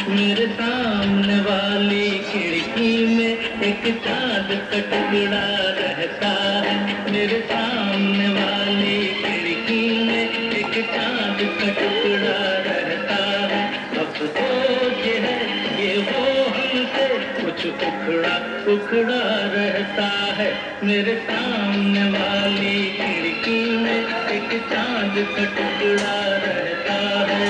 मेरे सामने वाली खिड़की में एक चाँद का टुकड़ा रहता है। मेरे सामने वाली खिड़की में एक चाँद का टुकड़ा रहता है। अफसोस ये है ये वो हमसे कुछ उखड़ा उखड़ा रहता है। मेरे सामने वाली खिड़की में एक चाँद का टुकड़ा रहता है।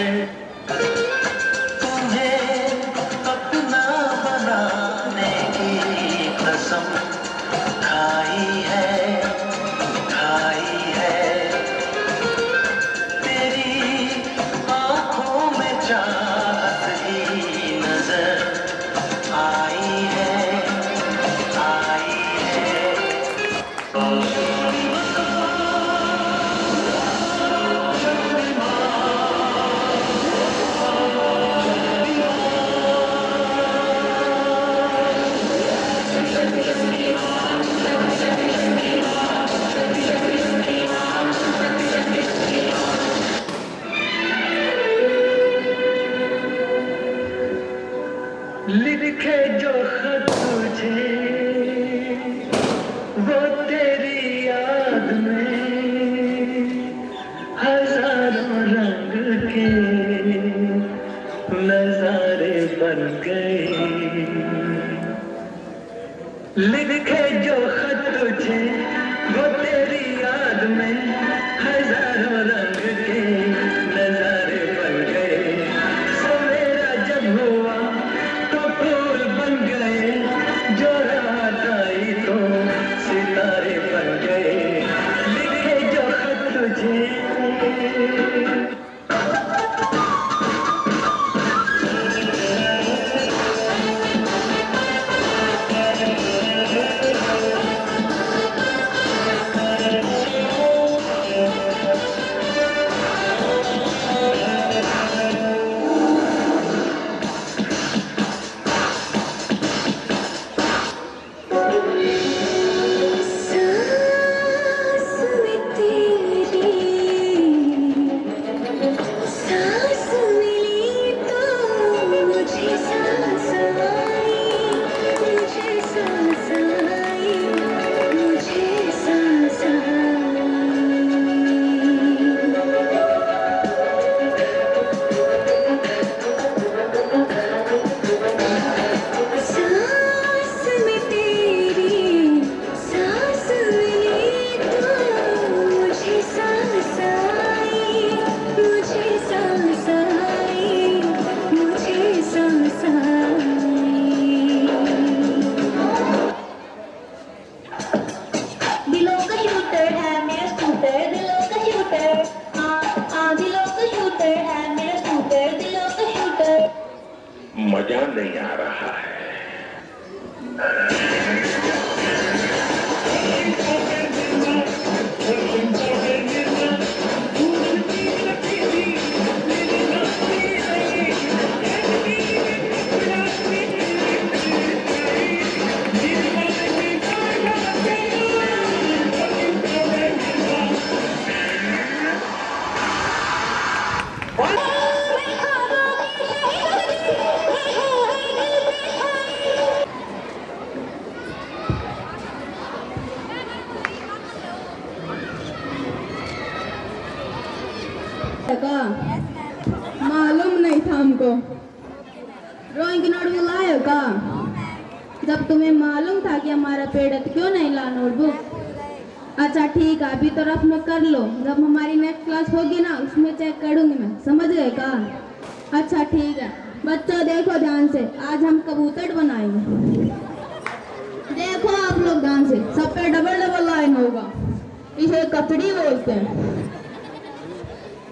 लिखे जो खत तुझे वो तेरी याद में हजारों रंग के नजारे बन गए। लिखे जो खत तुझे वो तेरी याद में हजारों रंग के नजारे बन गए। सवेरा जब हुआ तो फूल बन गए, जो रात आई तो सितारे बन गए। लिखे जो खत तुझे मजा नहीं आ रहा है। मालूम नहीं था हमको। ड्राइंग की नोटबुक लाए हो का? जब तुम्हें मालूम था कि हमारा पेड़ है तो क्यों नहीं ला नोटबुक? अच्छा ठीक है, अभी तो रफ में कर लो, जब हमारी नेक्स्ट क्लास होगी ना उसमें चेक करूंगी मैं। समझ गए का? अच्छा ठीक है। बच्चों देखो ध्यान से, आज हम कबूतर बनाएंगे। देखो आप लोग ध्यान से, सब पे डबल डबल लाइन होगा, इसे कचड़ी बोलते हैं।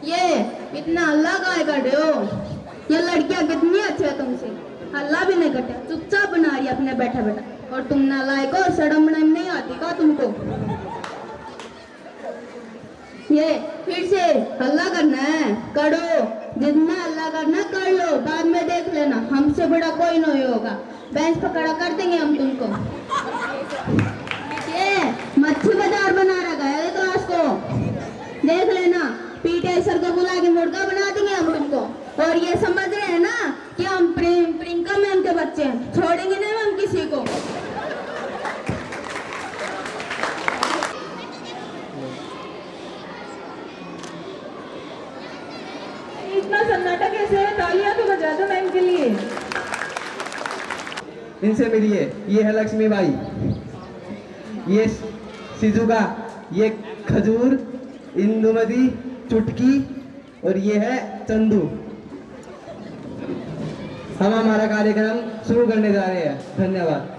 ये इतना हल्ला काय कर रहे हो? ये लड़कियां कितनी अच्छी है तुमसे, हल्ला भी नहीं करते, चुपचाप बना रही अपने बैठा बैठा। और तुम नालायक हो, शर्म नहीं आती का तुमको? ये फिर से हल्ला करना है, करो, जितना हल्ला करना कर लो, बाद में देख लेना, हमसे बड़ा कोई नहीं होगा। बेंच पर खड़ा कर देंगे हम तुमको। ये मच्छी बाजार बना रखा है क्लास को। प्रोफेसर को बुला के मुर्गा बना देंगे हम तुमको। और ये समझ रहे हैं ना कि हम प्रियंका मैम के बच्चे हैं, छोड़ेंगे नहीं हम किसी को। इतना सन्नाटा कैसे है? तालियां तो बजा दो मैम के लिए। इनसे मिलिए, ये है लक्ष्मी बाई, ये सिजुका, ये खजूर, इंदुमती, चुटकी और ये है चंदू। हम हमारा कार्यक्रम शुरू करने जा रहे हैं। धन्यवाद।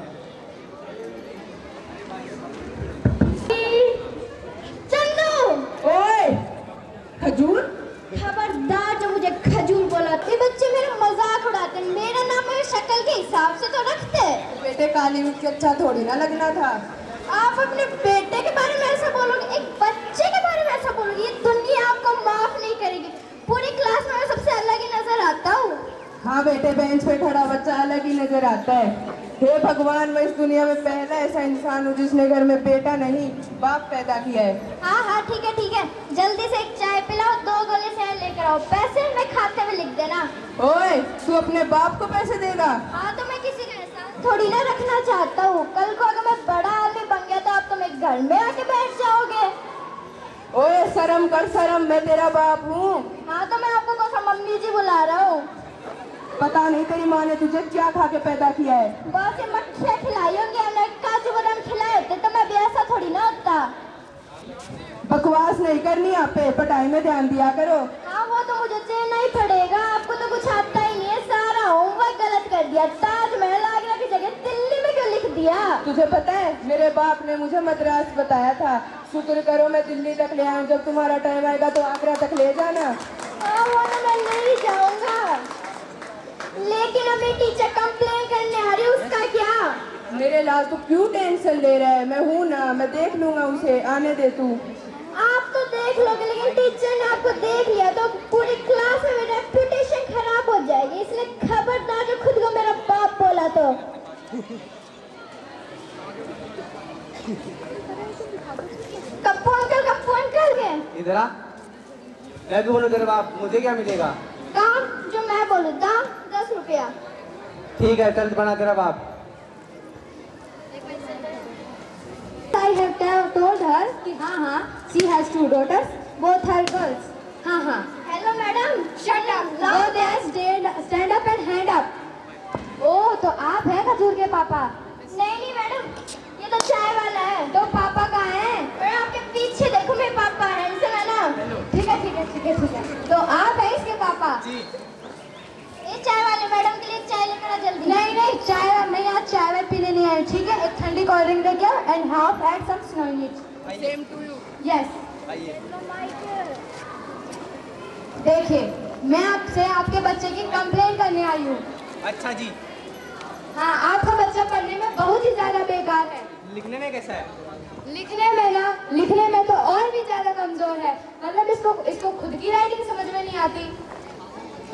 चंदू, ओए खजूर, खबरदार जो मुझे खजूर बोला। ये बच्चे मेरा मजाक उड़ाते हैं, मेरा नाम मेरे शक्ल के हिसाब से तो रखते हैं। बेटे काली मिर्च अच्छा थोड़ी ना लगना था। आप अपने बेटे के बारे में ऐसा बोलोगे, एक बच्चे के बारे में ऐसा बोलोगे, ये दुनिया आपको माफ नहीं करेगी। पूरी क्लास में मैं सबसे अलग ही नजर आता हूँ। हाँ बेटे, बेंच पे खड़ा बच्चा अलग ही नजर आता है। हे भगवान, मैं इस दुनिया में पहला ऐसा इंसान हूँ जिसने घर में बेटा नहीं बाप पैदा किया है। हाँ हाँ ठीक है ठीक है, जल्दी से एक चाय पिलाओ, 2 गोले शहद लेकर आओ, पैसे मैं खाते हुए लिख देना। ओए, तू अपने बाप को पैसे देगा? हाँ तो मैं किसी का एहसान थोड़ी ना रखना चाहता हूँ। कल को अगर मैं बड़ा आदमी बन गया तो आप तो मेरे घर में आके बैठ जाओगे। ओए शर्म कर, शर्म, मैं तेरा बाप हूँ। हाँ तो मैं आपको कौन सा मम्मी जी बुला रहा हूँ। पता नहीं तेरी माँ ने तुझे क्या खा के पैदा किया है। बहुत से मक्खियाँ खिलाई होंगी, हमने काजू बादाम खिलाए होते तो मैं भी ऐसा थोड़ी ना होता। बकवास नहीं करनी, आप पे पढ़ाई में ध्यान दिया करो। हाँ वो तो मुझे देना ही पड़ेगा, आपको तो कुछ आता ही नहीं है, सारा होमवर्क गलत कर दिया। ताजमहल आगरा की जगह दिल्ली में क्यों लिख दिया? तुझे पता है मेरे बाप ने मुझे मद्रास बताया था। शुक्र करो मैं दिल्ली तक ले आऊँ, जब तुम्हारा टाइम आएगा तो आगरा तक ले जाना। हाँ वो ना मैं नहीं जाऊंगा, लेकिन अभी टीचर कंप्लेन करने आ रही है, उसका क्या? मेरे लाल तू क्यों टेंशन ले रहा है? मैं हूँ ना, मैं देख लूंगा उसे, आने दे तू। आप तो देख लोगे, लेकिन टीचर ने आपको देख लिया तो पूरी क्लास में मेरी रेपुटेशन खराब हो जाएगी, इसलिए खबरदार जो खुद को मेरा बाप बोला तो। कब फोन कर गए? इधर आ, मैं भी बोलूँ तेरे बाप, मुझे क्या मिलेगा? काम जो मैं बोलूँ, दाम 10 रुपया। ठीक है, चल बना तेरा बाप। I have told her कि हाँ, she has 2 daughters, both are girls. हाँ. Hello madam, shut up. Go there, stand up and hand up. ओह, तो आप हैं खजूर के पापा? नहीं मैडम, ये तो चाय वाला है। तो पापा कहाँ हैं? मैडम आपके पीछे देखो, मेरे पापा हैं, है ना? ठीक है। तो आप हैं इसके पापा? जी। ये चाय वाले मैडम के लिए चाय लेकर आ जल्दी। नहीं, चाय मैं यहाँ चाय पीने नहीं आई, ठीक है? एक ठंडी कोल्ड ड्रिंक लेके आओ and half add some snow in it. Same to you. Yes. आइए। देखिए, मैं आपसे आपके बच्चे की कंप्लेन करने आई हूँ। अच्छा जी। हाँ, आपका बच्चा पढ़ने में बहुत ही ज्यादा बेकार है। लिखने में कैसा है? लिखने में तो और भी ज्यादा कमजोर है, मतलब इसको खुद की राइटिंग समझ में नहीं आती।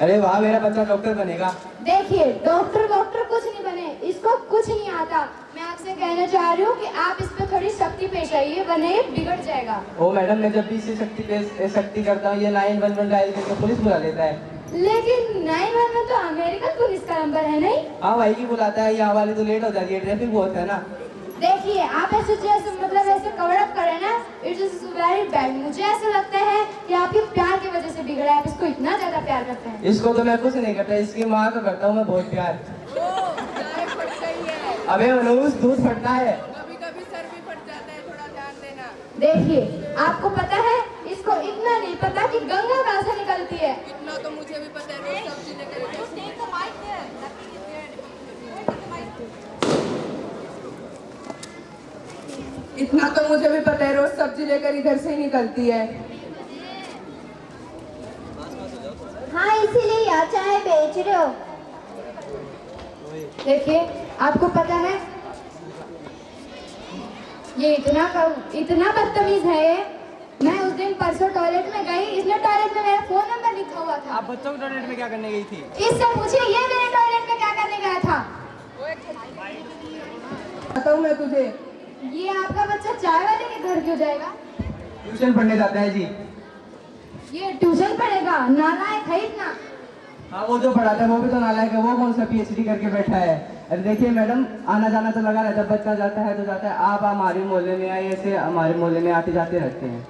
अरे वाह, मेरा बच्चा डॉक्टर बनेगा। देखिए, डॉक्टर कुछ नहीं बने, इसको कुछ नहीं आता। मैं आपसे कहना चाह रही हूँ कि आप इस पे थोड़ी सख्ती पेश आइए, वरना ये बिगड़ जाएगा। ओ मैडम, मैं जब भी इसे सख्ती करता हूँ, ये 911 डायल करके पुलिस बुला लेता है। लेकिन 911 तो अमेरिकन पुलिस का नंबर है नहीं? हाँ भाई की बुलाता है, यहाँ वाले तो लेट हो जाती है, ट्रैफिक बहुत है ना। देखिए, आप ऐसे कवर अप करें ना, इट इज वेरी बैड। मुझे ऐसा लगता है कि आपके प्यार की वजह से बिगड़ा है, आप इसको इतना ज्यादा प्यार करते हैं। इसको तो मैं कुछ नहीं करता, इसकी माँ को करता हूँ मैं बहुत प्यार। अबे मनोज, दूध फटता है। कभी सर भी फट जाता है, थोड़ा ध्यान देना। देखिए, आपको पता है, इसको इतना नहीं पता कि गंगा कहाँ से निकलती है। इतना तो मुझे भी पता है, रोज सब्जी लेकर इतना तो मुझे भी पता है, रोज सब्जी लेकर इधर से ही निकलती है। हाँ, इसीलिए यहाँ चाय बेच रहे हो। देखिए, आपको पता है, ये इतना बदतमीज है ये। मैं उस दिन परसों टॉयलेट में गई, इसने टॉयलेट में मेरा फोन नंबर लिखा हुआ था। आप बच्चों के टॉयलेट में क्या करने गई थी? इससे पूछिए ये मेरे टॉयलेट में क्या करने गया था। बताऊँ मैं तुझे? ये आपका बच्चा चाय वाले के घर क्यों जाएगा? ट्यूशन पढ़ने जाता है जी। ये ट्यूशन पढ़ेगा, नालायक है इतना। हाँ, वो जो पढ़ाता है वो भी तो नालायक है। वो कौन सा पीएचडी करके बैठा है? अरे देखिए मैडम, आना जाना तो लगा रहता है, बच्चा जाता है तो जाता है। आप हमारे मोहल्ले में आए, ऐसे हमारे मोहल्ले में आते जाते रहते हैं।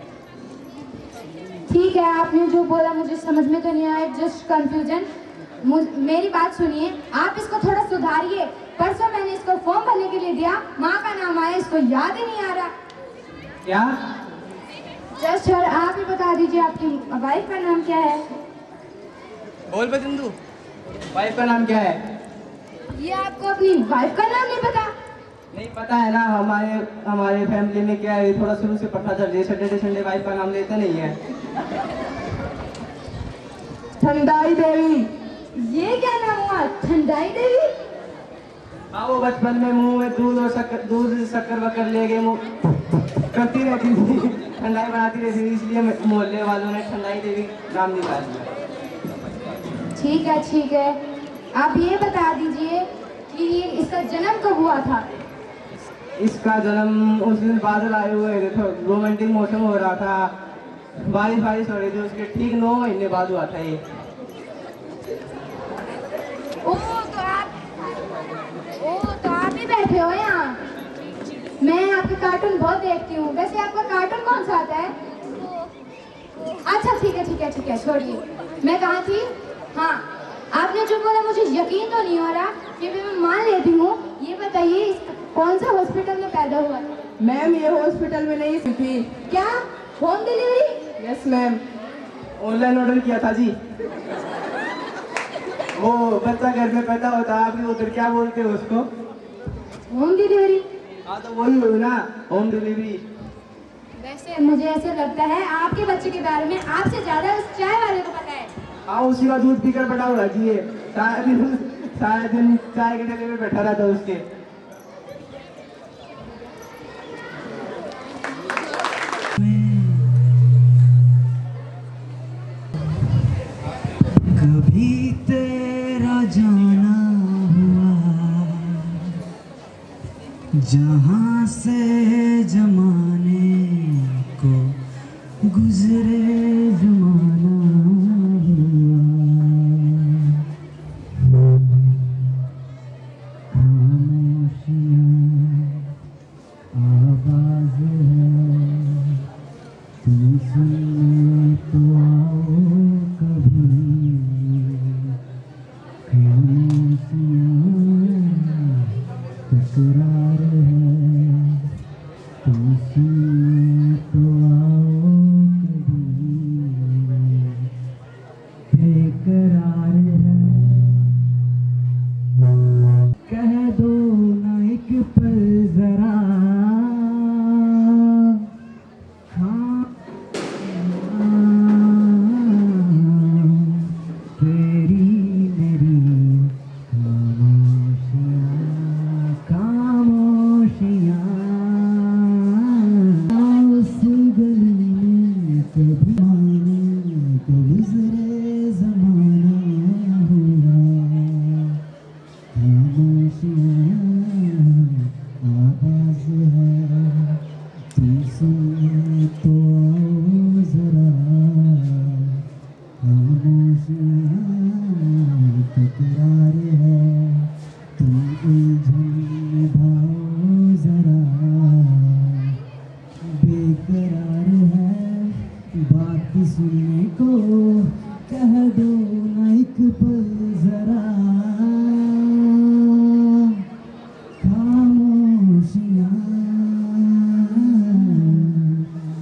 ठीक है, आपने जो बोला मुझे समझ में तो नहीं आया, जस्ट कंफ्यूजन। मेरी बात सुनिए, आप इसको थोड़ा सुधारिए। परसों मैंने इसको फॉर्म भरने के लिए दिया, माँ का नाम आया, इसको याद ही नहीं आ रहा। क्या? जस्ट सर, आप ही बता दीजिए आपकी वाइफ का नाम क्या है? बोल बचंदू, वाइफ का नाम क्या है? ये आपको अपनी वाइफ का नाम नहीं पता? नहीं पता है ना, हमारे फैमिली में क्या है, थोड़ा शुरू से पता चल रही है। सैटरडे संडे वाइफ का नाम लेते नहीं है। ठंडाई देवी। ये क्या नाम हुआ, ठंडाई देवी? हाँ, वो बचपन में मुंह में दूध शक्कर वक्कर ले गए, मुंह करती रहती थी, ठंडाई बनाती रहती थी, इसलिए मोहल्ले वालों ने ठंडाई देवी नाम निकाल दिया। ठीक है ठीक है, आप ये बता दीजिए कि इसका जन्म कब हुआ था? इसका जन्म उस दिन बादल आए हुए थे, तो रोमांटिक मौसम हो रहा था, बारिश हो रही थी, उसके ठीक 9 महीने बाद हुआ था ये। ओह, तो आप ही बैठे हो यहाँ। मैं आपके कार्टून बहुत देखती हूँ। वैसे आपका कार्टून कौन सा आता है? अच्छा ठीक है, छोड़िए। मैं कहाँ थी? हाँ, आपने जो बोला मुझे यकीन तो नहीं हो रहा, फिर भी मैं मान लेती हूँ। ये बताइए, कौन सा हॉस्पिटल में पैदा हुआ था? मैम, ये हॉस्पिटल में नहीं थी। क्या home delivery? Yes ma'am. Online order किया था जी। वो बच्चा घर में पैदा होता है, आपके उधर क्या बोलते हो उसको? Home delivery? हाँ, तो वही हुई ना, होम डिलीवरी। वैसे मुझे ऐसे लगता है आपके बच्चे के बारे में आपसे ज्यादा उस चाय वाले को पता है। हाँ, उसी का दूध पीकर बड़ा हुआ जी ये। सारा दिन चाय के ठेले में बैठा रहता उसके। कभी तेरा जाना हुआ जहां से जमाने को गुजरे जमाना हुआ, खामोशियां आवाज है, तुम सुनने तो आओ कभी, खामोशियां तकरार है, तुम सुनने तो आओ कभी, बेकरार है, कह दो ना एक पल जरा, तेरी मेरी खामोशियां उस गली में कभी आने को गुजरे जमाना हुआ, खामोशियां आवाज है, तुम सुनो तो आओ जरा, खामोशियां तकरार है, तुम उलझन निभाओ जरा, बेकरार है, बात सुनने को कह दो ना एक पल जरा, खामोशियां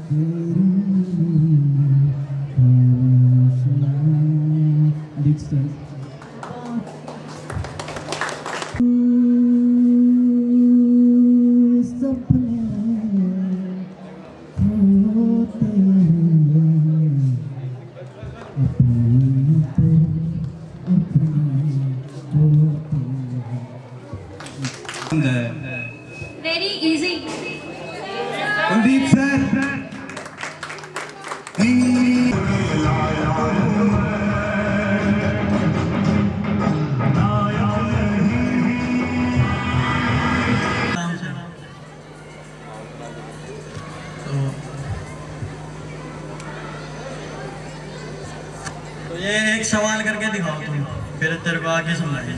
तेरी मेरी खामोशियां। Big stars. सपने होते हैं अपने पे अपने होते हैं। Very easy. कुलदीप सर। तो ये एक सवाल करके दिखाओ तुम, फिर तेरे को आगे समझाएंगे।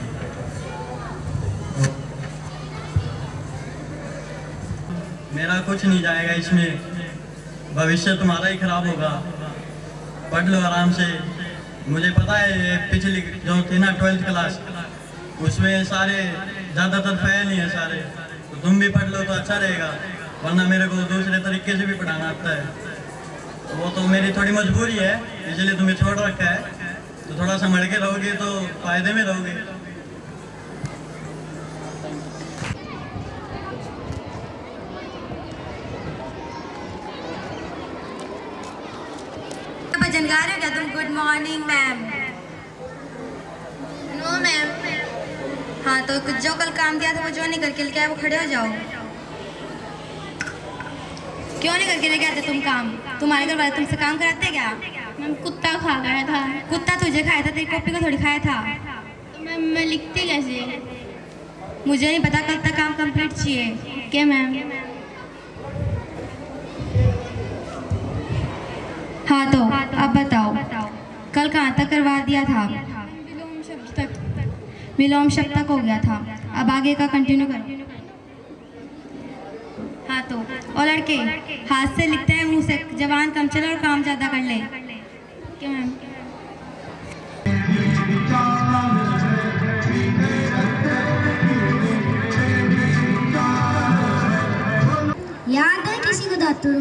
मेरा कुछ नहीं जाएगा इसमें, भविष्य तुम्हारा ही खराब होगा। पढ़ लो आराम से। मुझे पता है ये पिछली जो थी ना 12th क्लास, उसमें सारे ज़्यादातर फेल ही हैं सारे, तो तुम भी पढ़ लो तो अच्छा रहेगा, वरना मेरे को दूसरे तरीके से भी पढ़ाना आता है। तो वो तो मेरी थोड़ी मजबूरी है, इसलिए तुम्हें छोड़ रखा है। तो थोड़ा संभल के रहोगे तो फायदे में रहोगे। भजन गा रहे हो क्या तुम? Good morning ma'am. No ma'am. हाँ तो जो कल काम दिया था वो जो नहीं करके लेके आए वो खड़े हो जाओ। क्यों नहीं करके लेके आते तुम काम? तुम्हारे घर वाले तुमसे काम कराते क्या? मैम कुत्ता खा गया था। कुत्ता तुझे खाया था, तेरी कॉपी को थोड़ी खाया था। तो मैम मैं लिखती कैसे? मुझे नहीं पता, कल तक काम कंप्लीट चाहिए। क्या मैम? हाँ तो अब बताओ कल कहाँ तक करवा दिया था? विलोम शब्द तक। विलोम शब्द तक हो गया था, अब आगे का कंटिन्यू करो। हाँ तो और लड़के हाथ से लिखते हैं, मुंह से जबान कम चले और काम ज़्यादा कर ले। क्या मैम? याद है किसी को दातुर?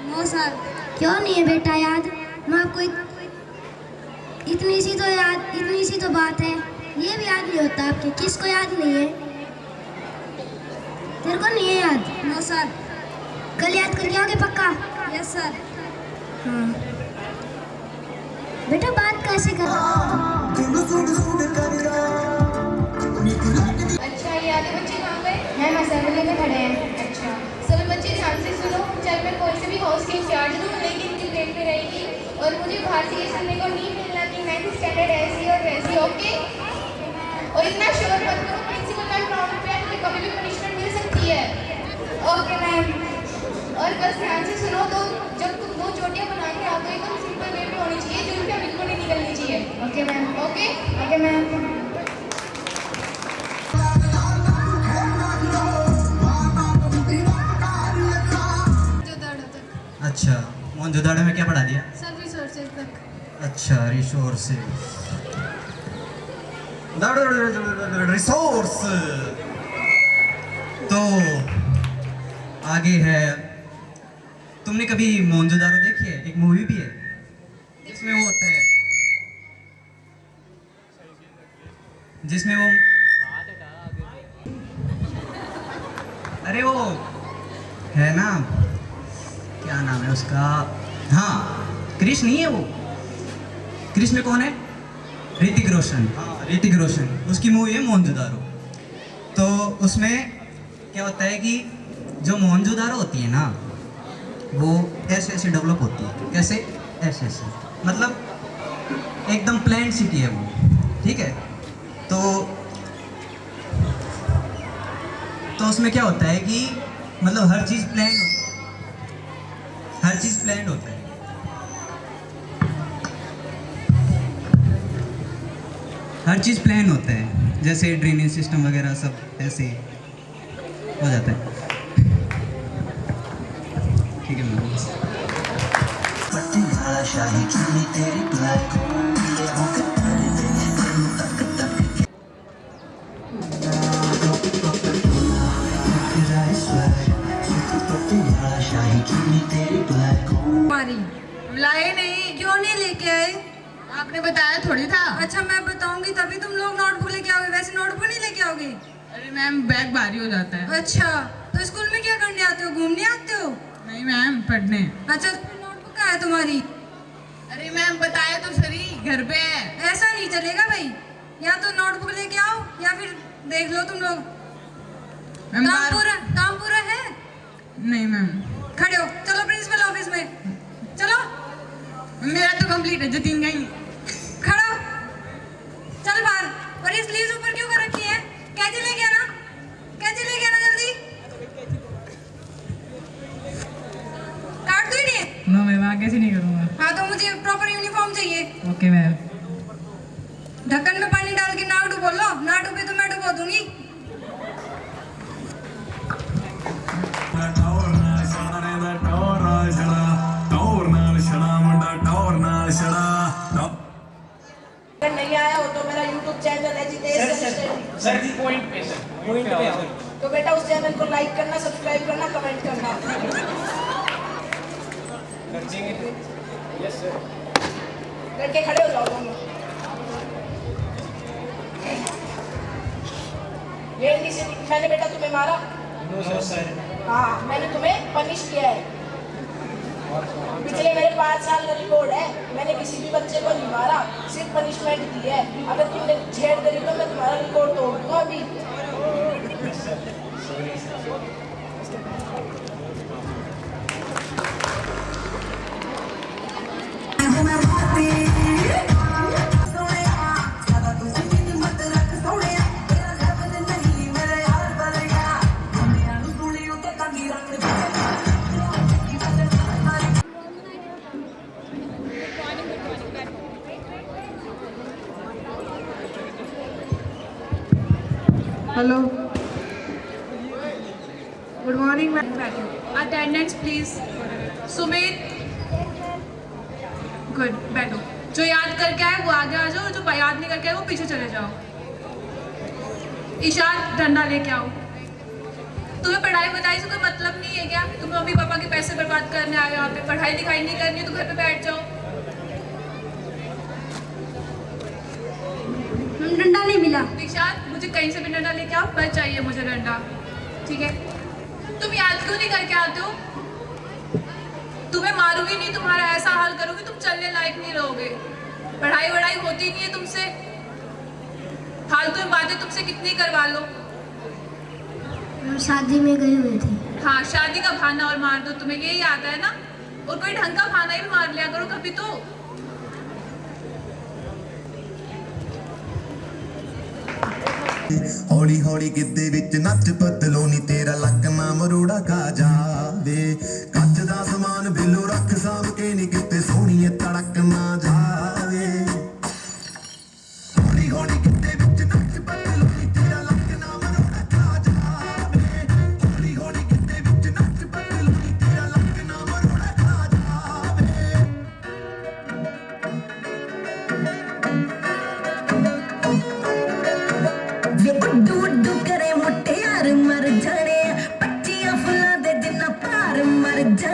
No sir. क्यों नहीं है बेटा याद? मैं आपको इतनी सी तो बात है, ये भी याद नहीं होता आपके? किसको याद नहीं है? तेरे को नहीं है याद? No sir. कल याद करके आओगे पक्का? Yes sir. हाँ बेटा बात कैसे कर रहा? अच्छा ये आधे बच्चे कहाँ गए? मैम असेंबली में खड़े हैं। अच्छा सभी बच्चे ध्यान से सुनो। चाहे मैं कोई से भी हाउस की इंचार्ज दूँ, लेकिन इनकी प्लेट में रहेगी और मुझे बाहर से ये सुनने को नहीं मिलना कि 9th स्टैंडर्ड ऐसी और वैसी। ओके? और इतना शोर मत करो, प्रिंसिपल मैम ग्राउंड पे है, तुम्हें कभी भी पनिशमेंट मिल सकती है। Okay ma'am. और बस ध्यान से सुनो, तो जब तुम वो चोटियाँ बना के आओ तो एकदम सिंपल वे में होनी चाहिए, जुल्फियाँ बिल्कुल नहीं निकलनी चाहिए। Okay ma'am. Okay? Okay ma'am. अच्छा, मोहनजोदड़ो में क्या पढ़ा दिया? सर रिसोर्सेज तक। अच्छा, रिसोर्स। रिसोर्स तो आगे है। तुमने कभी मोहनजोदड़ो देखी है? एक मूवी भी है जिसमें वो होता है, जिसमें वो अरे वो है ना, क्या नाम है उसका? हाँ, कृष्ण ही है वो। कृष्ण कौन है? ऋतिक रोशन। हाँ, ऋतिक रोशन। उसकी मूवी है मोहनजोदड़ो। तो उसमें क्या होता है कि जो मोहनजोदड़ो होती है ना, वो ऐसे ऐसे डेवलप होती है। कैसे? ऐसे ऐसे, मतलब एकदम प्लान सिटी है वो। ठीक है? तो उसमें क्या होता है कि मतलब हर चीज़ प्लान होता है। हर चीज़ प्लान होता है, जैसे ड्रेनेज सिस्टम वगैरह सब ऐसे हो जाता है। ठीक है मैम। लाए नहीं? क्यों नहीं लेके आए? आपने बताया थोड़ी था। अच्छा मैं बताऊंगी तभी तुम लोग नोटबुक लेके आओगे, वैसे नोटबुक नहीं लेके आओगे। अरे मैम बैग भारी हो जाता है। अच्छा तो स्कूल में क्या करने आते हो? घूमने आते हो? नहीं मैम, पढ़ने। अच्छा नोटबुक कहाँ है तुम्हारी? अरे मैम बताया तो सही, घर पे है। ऐसा नहीं चलेगा भाई, या तो नोटबुक लेके आओ या फिर देख लो तुम लोग। काम पूरा है? नहीं मैम। खड़े हो, चलो प्रिंसिपल ऑफिस में चलो। मेरा तो कंप्लीट है, जतीन का ही नहीं। खड़ा हो, चल बाहर। और ये स्लीव्स ऊपर क्यों कर रखी है? कैंची लेके आना, कैंची लेके आना जल्दी। काट दो ही नहीं। No ma'am. मैम, आगे से नहीं करूँगा। हाँ तो मुझे प्रॉपर यूनिफॉर्म चाहिए। Okay ma'am. ढक्कन में पानी डाल के ना डुबो लो, ना डूबे तो मैं डुबो दूंगी। अगर नहीं आया हो तो मेरा YouTube चैनल एजुकेशन सर जी पॉइंट पे आओ। तो बेटा उस चैनल को लाइक करना, सब्सक्राइब करना, कमेंट करना। Yes sir. लड़के खड़े हो जाओ दोनों। ये मैंने बेटा तुम्हें मारा? No sir. हाँ मैंने तुम्हें पनिश किया है। पिछले मेरे 5 साल का रिकॉर्ड है, मैंने किसी भी बच्चे को नहीं मारा, सिर्फ पनिशमेंट दी है। अगर तुमने छेड़ करी तो मैं तुम्हारा रिकॉर्ड तोड़ दूंगा अभी। Hello, good morning ma'am. Attendance please. Sumit, good, बैठो। जो याद करके आए वो आगे आ जाओ, जो याद नहीं करके आए वो पीछे चले जाओ। ईशान, डंडा लेके आओ। तुम्हें पढ़ाई बताई से कोई मतलब नहीं है क्या? तुम मम्मी पापा के पैसे बर्बाद करने आए हो यहाँ पे, पढ़ाई लिखाई नहीं करनी तो घर पे बैठ जाओ। डंडा नहीं मिला। ईशान, मुझे कहीं से भी डंडा लेके आओ, पर चाहिए मुझे डंडा, ठीक है? तुम याद क्यों नहीं करके आते हो? तुम्हें मारूंगी नहीं, तुम्हारा ऐसा हाल करूंगी तुम चलने लायक नहीं रहोगे। पढ़ाई वढ़ाई होती नहीं है तुमसे, फालतू में बातें तुमसे कितनी करवा लो। शादी में गई हुई थी। हाँ, शादी का बहाना और मार दो, तुम्हें यही आता है ना? और कोई ढंग का बहाना ही भी मार लिया करो कभी तो। हौली हौली गिद्दे विच नच बदलो नी तेरा लक ना मरोड़ा खा जावे। कच दा समान बिलो रख साम के नी किते सोहणीए तड़क ना जावे। हौली हौली गिद्दे विच नच बदलो नी तेरा लक ना मरोड़ा खा जावे। हौली हौली गिद्दे विच नच बदलो नी तेरा लक ना मरोड़ा खा जावे। करे मुटियार मर जाने, 25 फुलां दे जिन्ना पार मर जा।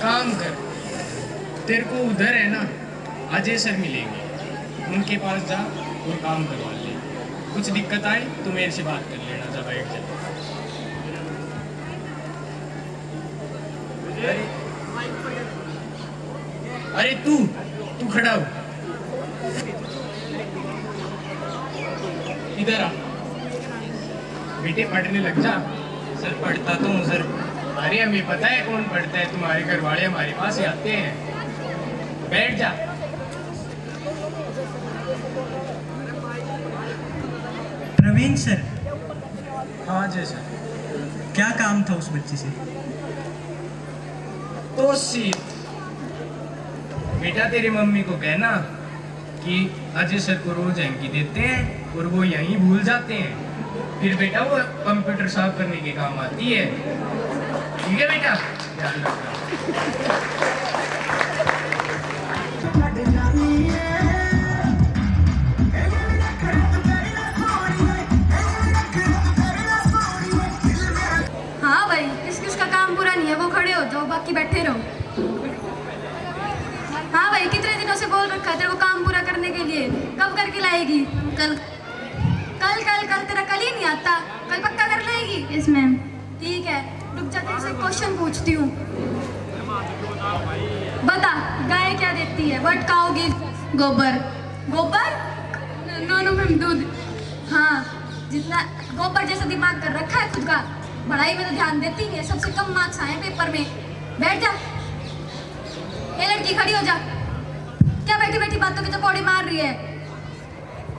काम कर, तेरे को उधर है ना अजय सर मिलेंगे, उनके पास जा और काम करवा ले। कुछ दिक्कत आए तो मेरे से बात कर लेना, जा बैठ जा। अरे तू खड़ा हो, इधर आ बेटे, पढ़ने लग जा। सर पढ़ता तो हूँ सर। अरे हमें पता है कौन पढ़ता है, तुम्हारे घर वाले हमारे पास ही आते हैं। बैठ जा। प्रवीण सर। हाँ जय सर। क्या काम था उस बच्चे से? तो बेटा तेरी मम्मी को कहना कि अजय सर को रोज हैंकी देते हैं और वो यहीं भूल जाते हैं, फिर बेटा वो कंप्यूटर साफ करने के काम आती है। ठीक है बेटा, ध्यान रखना। हाँ भाई, किस किस का काम पूरा नहीं है वो खड़े हो जाओ, बाकी बैठे रहो। हाँ भाई, कितने दिनों से बोल रखा है तेरे को काम पूरा करने के लिए, कब करके लाएगी? कल कल कल कल तेरा कल ही नहीं आता, कल पक्का कर लाएगी? Yes ma'am. ठीक है, रुक जा, तेरे से क्वेश्चन पूछती हूँ। बता, गाय क्या देती है? What cow gives? गोबर। गोबर? नो नो मैम, दूध। हाँ, जितना गोबर जैसा दिमाग कर रखा है खुद का, पढ़ाई में तो ध्यान देती नहीं है, सबसे कम मार्क्स आए पेपर में। बैठ जा। ये लड़की खड़ी हो जा। क्या बैठी बैठी बातों की चपौड़ी मार रही है?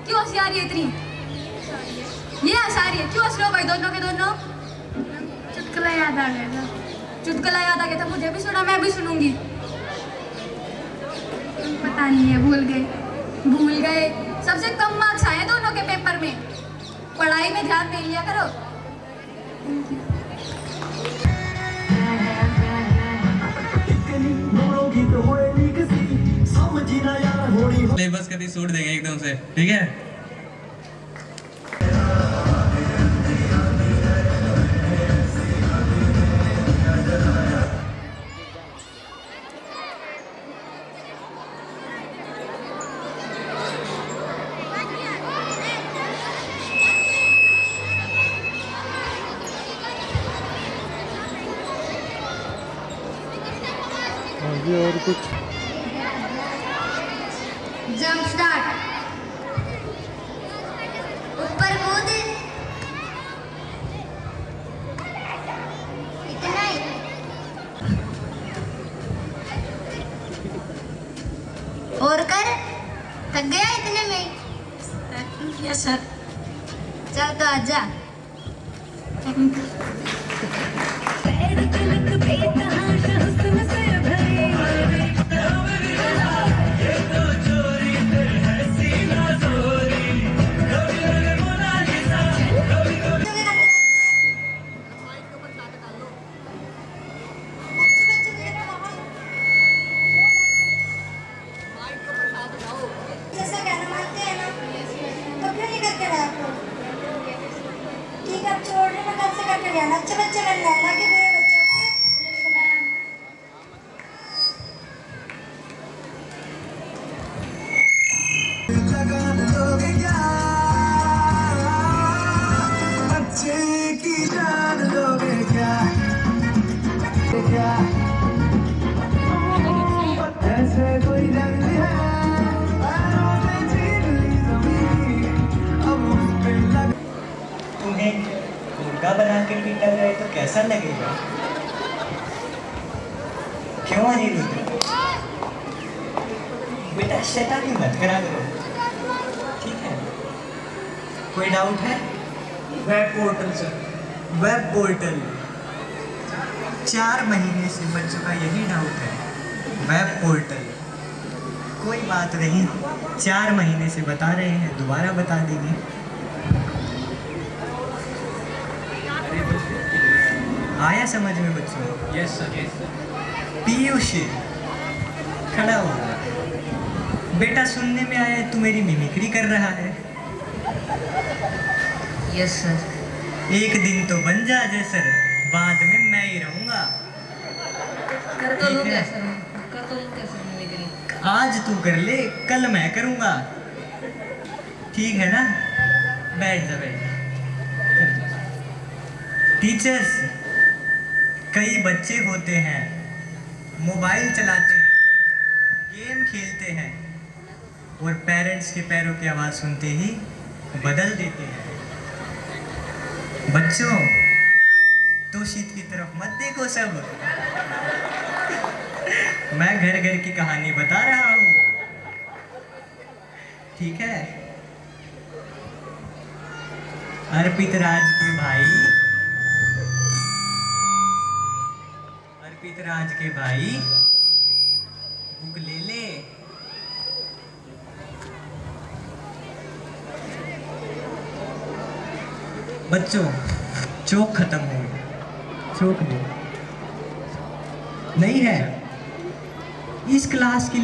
क्यों हंसी आ रही है इतनी? ये हंसा रही है, क्यों हंस रहे हो भाई दोनों के दोनों? चुटकुला याद आ गया था। चुटकुला याद आ गया था, मुझे भी सुना, मैं भी सुनूंगी। पता नहीं है, भूल गए। सबसे कम मार्क्स आए दोनों के पेपर में, पढ़ाई में ध्यान दे लिया करो। सिलेबस कभी छोड़ देंगे एकदम से, ठीक है? और कुछ जंप स्टार्ट। ऊपर कूद। इतना ही। और कर। थक गया इतने में? Yes sir. चल तो आजा। अच्छे बच्चे बनना है, ना कि बुरे बच्चे। बच्चे की जान लोगे क्या? ऐसे कोई जंग है, पैरों में छीन ली ज़मीन, अब उस पे लग। तुम्हें मुर्गा बना के पीटा जाए तो कैसा लगेगा? क्यों अनिरुद्ध? बेटा शैतानी मत करा करो, ठीक है? कोई डाउट है? Web portal sir. Web portal 4 महीने से बच्चों का यही डाउट है। वेब पोर्टल कोई बात नहीं, 4 महीने से बता रहे हैं, दोबारा बता देंगे। आया समझ में बच्चों? Yes sir, yes sir. Piyush खड़ा हो। बेटा सुनने में आया तू मेरी मिमिक्री कर रहा है। Yes sir. एक दिन तो बन जा अजय सर, बाद में मैं ही रहूंगा। कर तो लूंगा आज तू कर ले, कल मैं करूँगा। ठीक है ना? बैठ जा बैठ जा। टीचर्स, कई बच्चे होते हैं मोबाइल चलाते हैं, गेम खेलते हैं और पेरेंट्स के पैरों की आवाज़ सुनते ही बदल देते हैं। बच्चों, तोशीत की तरफ मत देखो सब। मैं घर घर की कहानी बता रहा हूँ। ठीक है? अर्पित राज के भाई, अर्पित राज के भाई बुक ले ले। बच्चों, चौक खत्म हो गई। चौक नहीं है। इस क्लास की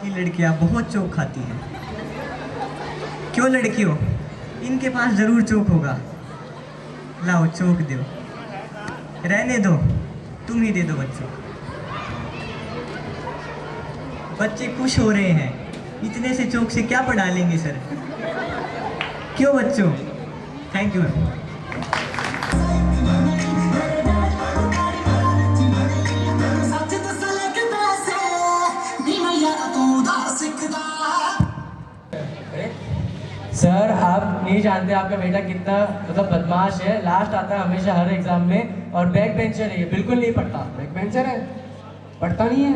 लड़कियां बहुत चौक खाती हैं। क्यों लड़कियों? इनके पास जरूर चौक होगा। लाओ चौक दो। रहने दो, तुम ही दे दो बच्चों। बच्चे खुश हो रहे हैं। इतने से चौक से क्या पढ़ा लेंगे सर? क्यों बच्चों? Thank you. सर, आप नहीं जानते आपका बेटा कितना मतलब बदमाश है। लास्ट आता है हमेशा हर एग्जाम में और बैक बेंचर है, ये बिल्कुल नहीं पढ़ता। बैक बेंचर है, पढ़ता नहीं है।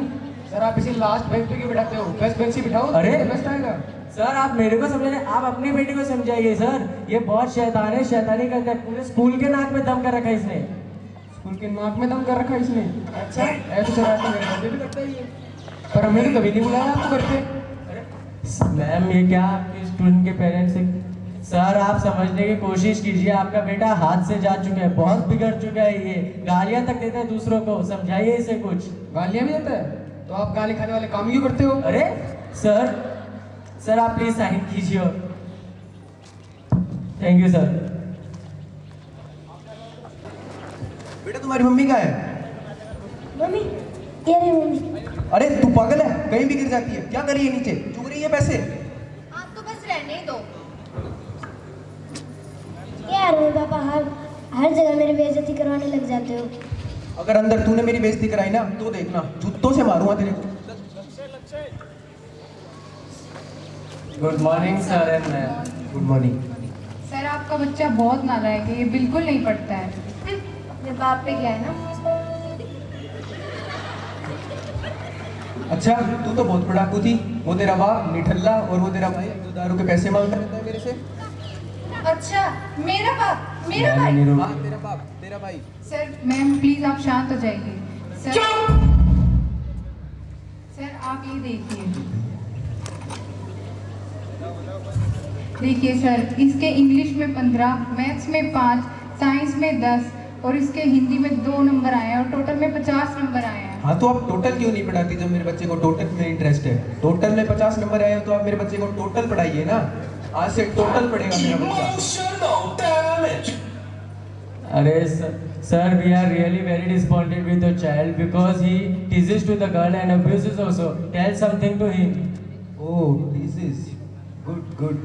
सर आप इसे लास्ट बेंच पे क्यों बिठाते हो? फर्स्ट बेंच ही बिठाओ। अरे बेस्ट आएगा। सर आप मेरे को समझाइए, आप अपने बेटे को समझाइए। सर ये बहुत शैतान है, शैतानी करता है। पूरे स्कूल के नाक में दम कर रखा है इसने। स्कूल के नाक में दम कर रखा है इसने? अच्छा, ऐसे शरारतें मेरे बच्चे भी करता ही है। पर हमने तो कभी नहीं बुलाया आपको घर पे। मैम ये क्या आपके स्टूडेंट के पेरेंट्स से? सर आप समझने की कोशिश कीजिए, आपका बेटा हाथ से जा चुका है, बहुत बिगड़ चुका है। ये गालियां तक देता है दूसरों को, समझाइए इसे कुछ। गालियां भी देता है? तो आप गाली खाने वाले काम क्यों करते हो? अरे सर आप प्लीज साइन कीजिए। Thank you sir. बेटा तुम्हारी मम्मी कहाँ है? मम्मी, ये रही मम्मी। अरे तू पागल है, कहीं भी गिर जाती है। क्या कर रही है नीचे? चुग रही है पैसे। आप तो बस रहने दो। क्या रो पापा, हर जगह मेरी बेइज्जती करवाने लग जाते हो। अगर अंदर तूने मेरी बेइज्जती कराई ना तो देखना, जूतों से मारूंगा तेरे को। Good morning sir and ma'am. Good morning. Sir आपका बच्चा बहुत नालायक है, ये बिल्कुल नहीं पढ़ता है। अपने बाप पे गया है ना। अच्छा, तू तो बहुत पढ़ाकू थी। वो तेरा बाप निठल्ला और वो तेरा भाई जो दारू के पैसे मांगता रहता है मेरे से। अच्छा, मेरा बाप, मेरा भाई। हाँ, तेरा बाप, तेरा भाई। सर मैम प्लीज आप शांत हो जाइए। सर आप ये देखिए सर, इसके इंग्लिश में 15, मैथ्स में 5, साइंस में 10 और इसके हिंदी में 2 नंबर आए हैं और टोटल में 50 नंबर आए हैं। हाँ तो आप टोटल क्यों नहीं पढ़ाती जब मेरे बच्चे को टोटल में इंटरेस्ट है? टोटल में 50 नंबर आए हैं तो आप मेरे बच्चे को टोटल पढ़ाइए ना। आज से टोटल पढ़ेगा मेरा बच्चा। अरे sir, we are really very disappointed with your child because he teases to the girl and abuses also. Tell something to him. Oh, teases. Good.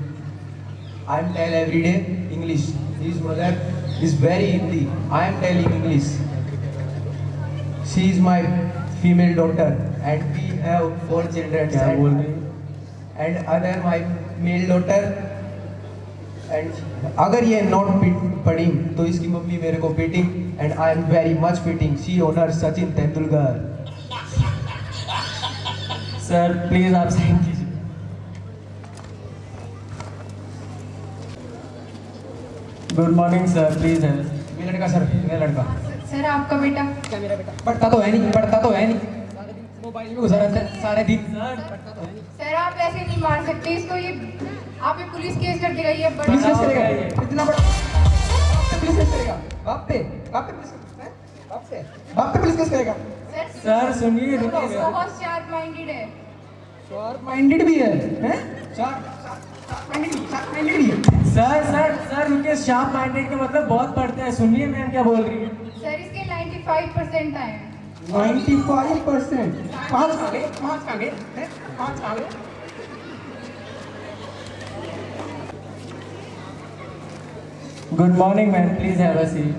I'm tell every day English. His mother is very Hindi. I am telling English. She is my female daughter and we have 4 children. क्या बोल रही? And other my male daughter. And अगर ये not पढ़ी तो इसकी mummy मेरे को pitting and I am very much fitting. She honors Sachin Tendulkar. Sir, please आप साइन कीजिए। Good morning sir, please help. मेरा लड़का सर, मेरा लड़का। सर आपका बेटा? क्या मेरा बेटा? पढ़ता तो है नहीं। मोबाइल में घुसा रहता है सारे दिन। सर आप ऐसे नहीं मार सकते इसको, ये आप ये पुलिस केस कर देगा। ये पुलिस केस करेगा? इतना बड़ा पुलिस केस करेगा? बाप पे पुलिस केस करेगा? सर सुनिए, बहुत शार्प माइंडेड है। शार्प माइंडेड भी है? शार्प माइंडेड भी है। सर रुकिए, शार्प माइंडेड का मतलब बहुत पढ़ते हैं। सुनिए मैम क्या बोल रही है। सर इसके 95% आए हैं। 95%। 5 आ गए, 5 आ गए, 5 आ गए। Good morning, ma'am. Please have a seat.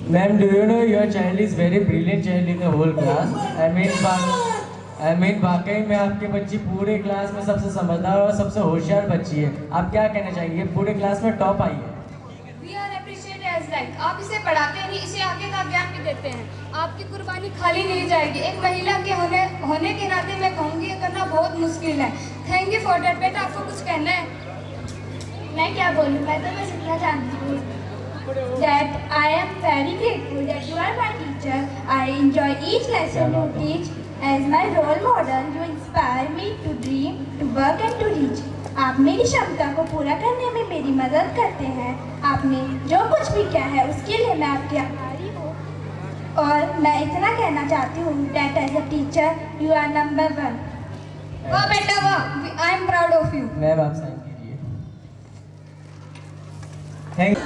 Ma'am, do you know your child is very brilliant child in the whole class? I mean, वाकई में आपकी बच्ची पूरे क्लास में सबसे समझदार और सबसे होशियार बच्ची है। आप क्या कहना चाहेंगे? पूरे क्लास में टॉप आई है। We are appreciated as like आप इसे पढ़ाते नहीं, इसे आगे का ज्ञान भी देते हैं। आपकी कुर्बानी खाली नहीं जाएगी। एक महिला के होने के नाते मैं कहूँगी ये करना बहुत मुश्किल है। Thank you for that. बेटा आपको कुछ कहना है? मैं क्या बोलूँ, मैं तो बस इतना जानती हूँ that I am very grateful that you are my teacher. I enjoy each lesson you teach. As my role model, you inspire me to dream, to work and to reach. आप मेरी क्षमता को पूरा करने में मेरी मदद करते हैं। आपने जो कुछ भी किया है उसके लिए मैं आपकी आभारी हूँ। और मैं इतना कहना चाहती हूँ that as a teacher you are number 1. वाह बेटा वाह, I am proud of you. Ma'am आप साइन कीजिए। थैंक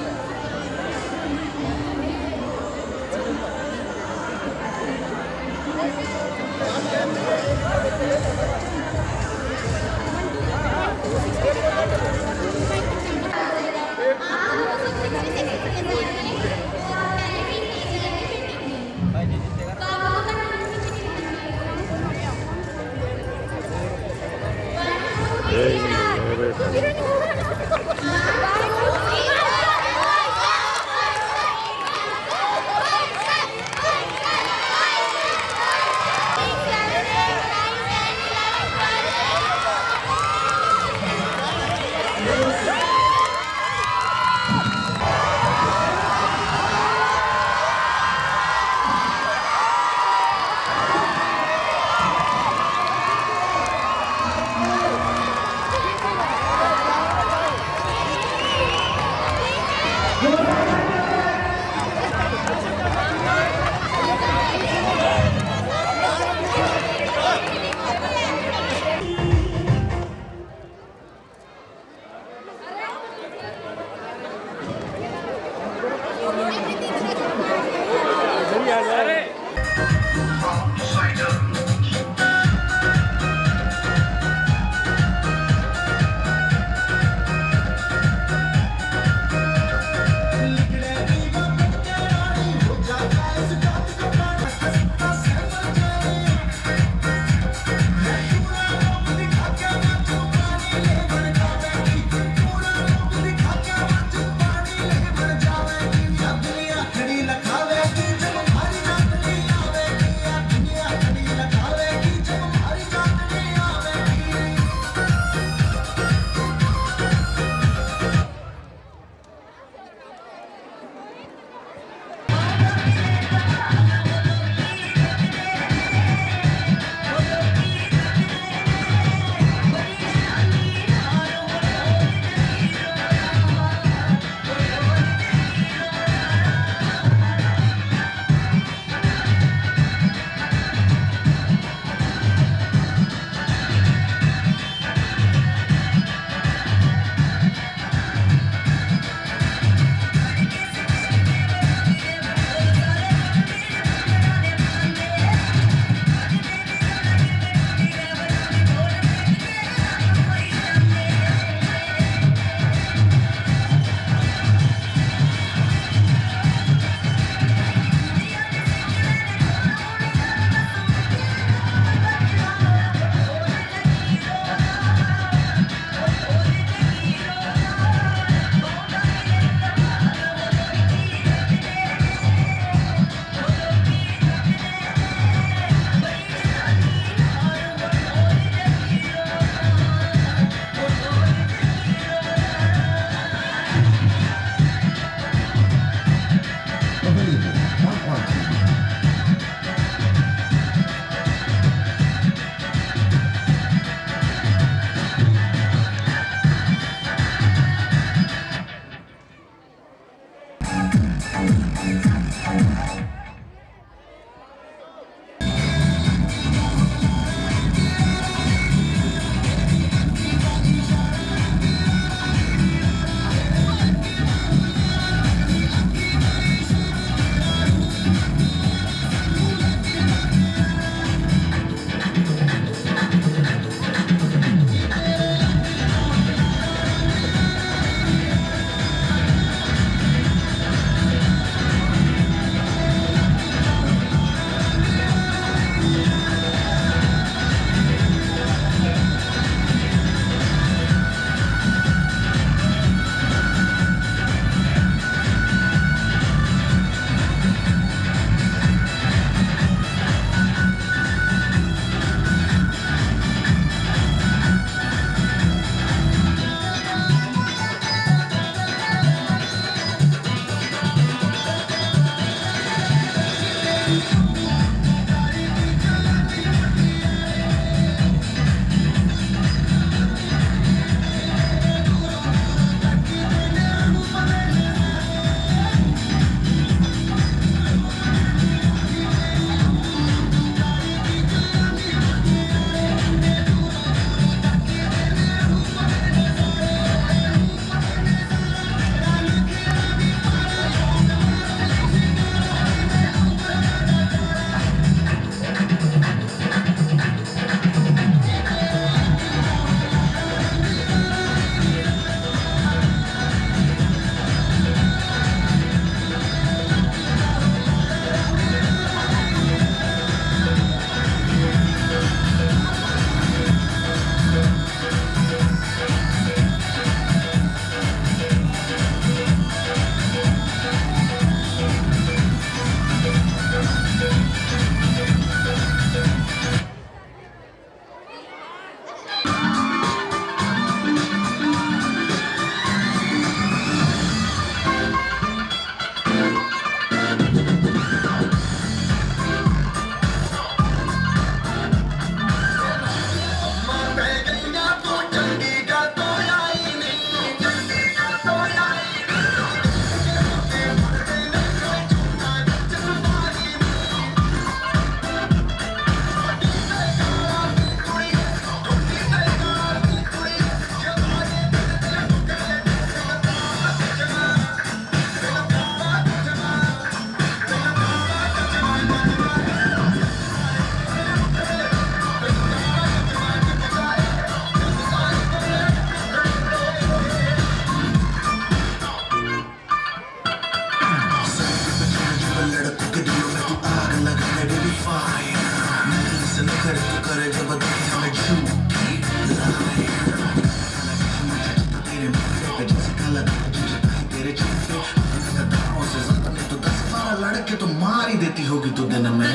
तेरे मुंह पे जिसका लगा जिसका है तेरे चलते दांतों से ज़्यादा तो 10-12 लड़के तो मार ही देती होगी तू दिन में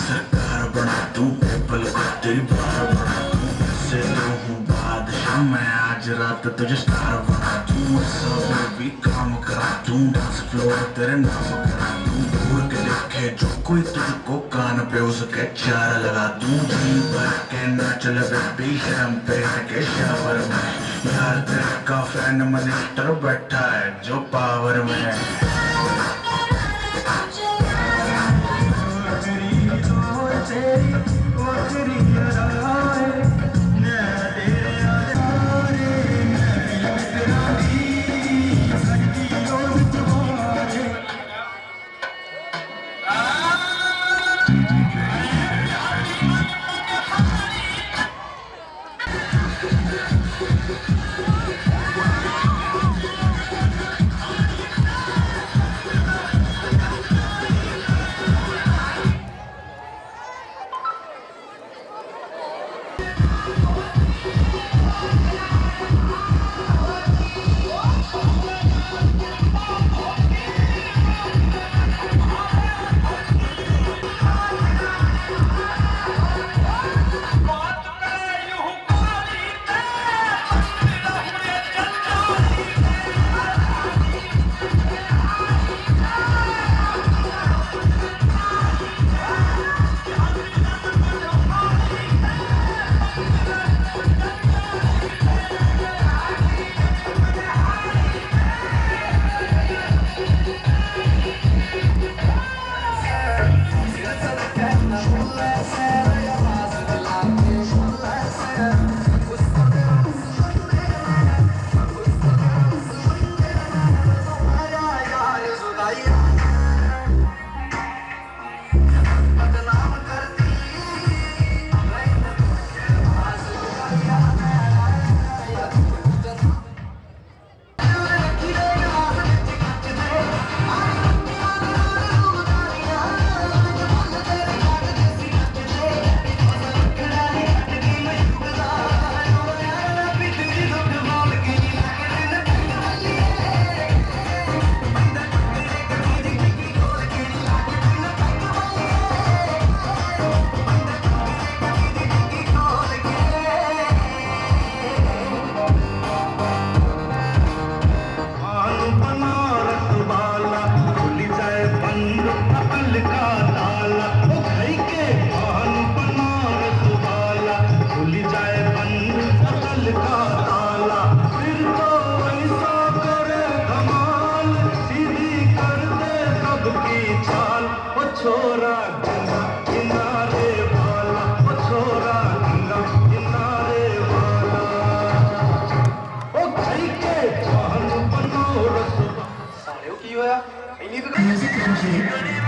सरकार बना दूं पल को तेरी बार बना दूं से तो हूँ बादशाह मैं आज रात तुझे स्टार बना दूं सब भी काम करा दूं डांस फ्लोर तेरे नाम करा दूं दूर के देखे जो कोई तुझको कान पे उसके चार लगा दूं जी भर के नाच लगे बेबी शैंपेन के शावर में यार तेरे का फैन मिनिस्टर बैठा है जो पावर में है छोरा किनारे वाला छोरा किनारे वाला ओ खाई के जान बनो रस सारे की होया इन्हीं तो